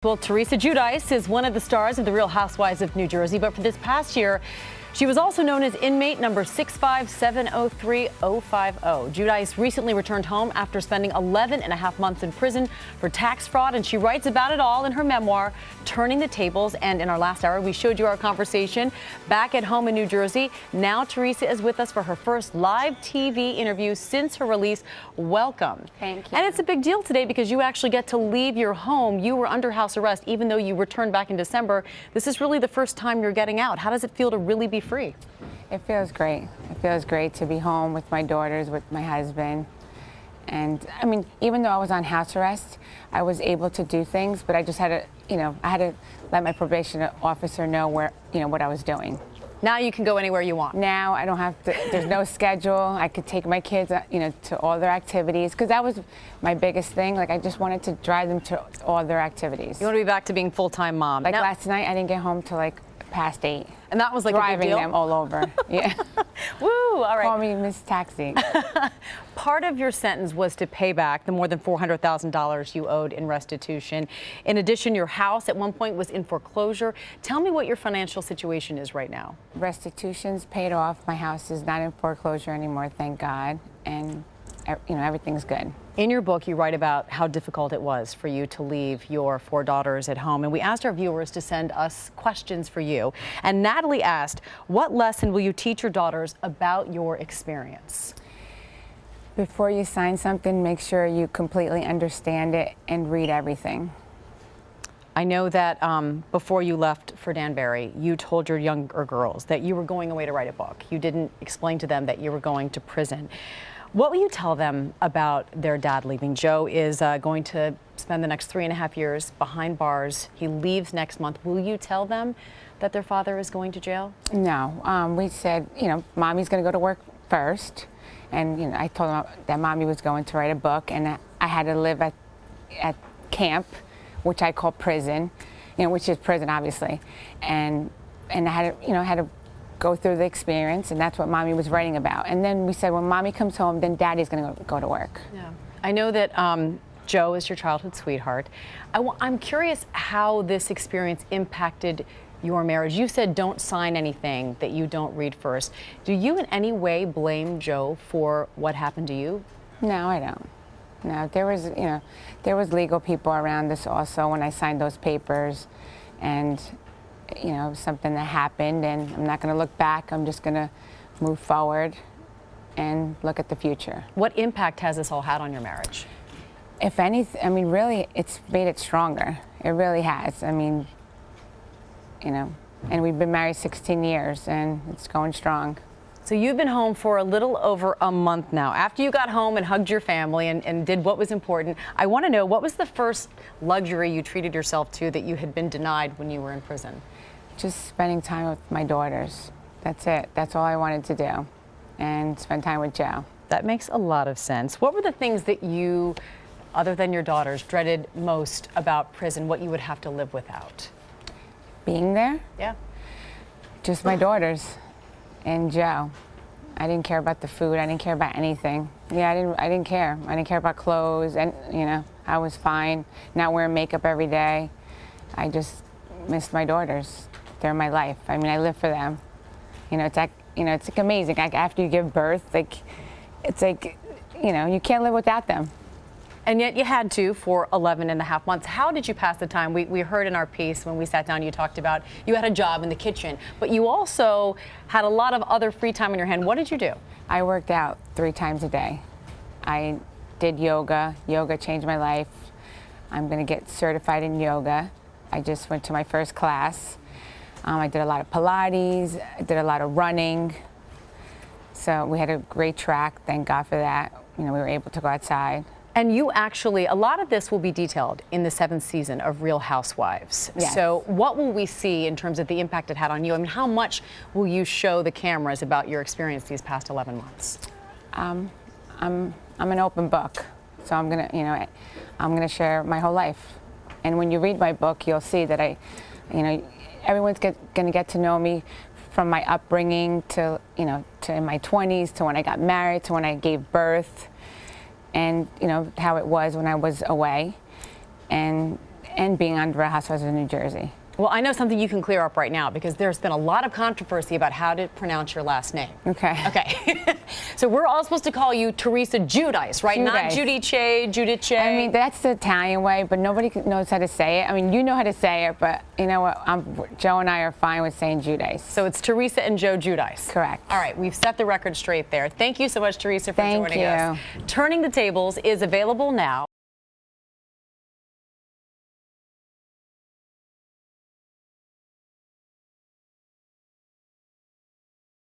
Well, Teresa Giudice is one of the stars of The Real Housewives of New Jersey, but for this past year, she was also known as inmate number 65703-050. Giudice recently returned home after spending 11 and a half months in prison for tax fraud, and she writes about it all in her memoir, Turning the Tables. And in our last hour, we showed you our conversation back at home in New Jersey. Now Teresa is with us for her first live TV interview since her release. Welcome. Thank you. And it's a big deal today because you actually get to leave your home. You were under house arrest, even though you returned back in December. This is really the first time you're getting out. How does it feel to really be free? It feels great. It feels great to be home with my daughters, with my husband. And I mean, even though I was on house arrest, I was able to do things, but I just had to, I had to let my probation officer know where, what I was doing. Now you can go anywhere you want. Now I don't have to, there's no schedule. I could take my kids, to all their activities, because that was my biggest thing. Like, I just wanted to drive them to all their activities. You want to be back to being full-time mom. Like now, last night, I didn't get home till like past 8. And that was like driving a big deal? them all over. Yeah. Woo, all right. Call me Miss Taxi. Part of your sentence was to pay back the more than $400,000 you owed in restitution. In addition, your house at one point was in foreclosure. Tell me what your financial situation is right now. Restitution's paid off. My house is not in foreclosure anymore, thank God. And, everything's good. In your book, you write about how difficult it was for you to leave your 4 daughters at home. And we asked our viewers to send us questions for you. And Natalie asked, what lesson will you teach your daughters about your experience? Before you sign something, make sure you completely understand it and read everything. I know that before you left for Danbury, you told your younger girls that you were going away to write a book. You didn't explain to them that you were going to prison. What will you tell them about their dad leaving? Joe is going to spend the next 3.5 years behind bars. He leaves next month. Will you tell them that their father is going to jail? No. We said, Mommy's going to go to work first. And, I told them that Mommy was going to write a book, and I had to live at camp, which I call prison, which is prison, obviously. And I had to, had to go through the experience, and that's what Mommy was writing about. And then we said, when Mommy comes home, then Daddy's going to go to work. Yeah. I know that Joe is your childhood sweetheart. I'm curious how this experience impacted your marriage. You said don't sign anything that you don't read first. Do you in any way blame Joe for what happened to you? No, I don't. No, there was legal people around us also when I signed those papers, and something that happened, and I'm not going to look back. I'm just going to move forward and look at the future. What impact has this all had on your marriage? If anything, really, it's made it stronger. It really has. And we've been married 16 years, and it's going strong. So you've been home for a little over a month now. After you got home and hugged your family and did what was important, I want to know, what was the first luxury you treated yourself to that you had been denied when you were in prison? Just spending time with my daughters. That's it. That's all I wanted to do, and spend time with Joe. That makes a lot of sense. What were the things that you, other than your daughters, dreaded most about prison, what you would have to live without? Being there? Yeah. Just my daughters and Joe. I didn't care about the food. I didn't care about anything. Yeah, I didn't care. I didn't care about clothes, and I was fine. Not wearing makeup every day. I just missed my daughters. They're my life. I live for them. It's like, it's like amazing. Like, after you give birth, it's like, you can't live without them. And yet you had to for 11 and a half months. How did you pass the time? We heard in our piece when we sat down, you talked about you had a job in the kitchen, but you also had a lot of other free time on your hand. What did you do? I worked out 3 times a day. I did yoga. Yoga changed my life. I'm going to get certified in yoga. I just went to my first class. I did a lot of Pilates. I did a lot of running. So we had a great track. Thank God for that. We were able to go outside. And you actually, a lot of this will be detailed in the 7th season of Real Housewives. Yes. So what will we see in terms of the impact it had on you? How much will you show the cameras about your experience these past 11 months? I'm an open book. So I'm gonna share my whole life. And when you read my book, you'll see that everyone's gonna get to know me from my upbringing to in my 20s, to when I got married, to when I gave birth. And how it was when I was away, and and being on Real Housewives of New Jersey. Well, I know something you can clear up right now because there's been a lot of controversy about how to pronounce your last name. Okay. Okay. So we're all supposed to call you Teresa Giudice, right? Not Giudice. Giudice. I mean, that's the Italian way, but nobody knows how to say it. I mean, you know how to say it, but you know what? Joe and I are fine with saying Giudice. So it's Teresa and Joe Giudice. Correct. All right, we've set the record straight there. Thank you so much, Teresa, for joining us. Thank you. Turning the Tables is available now.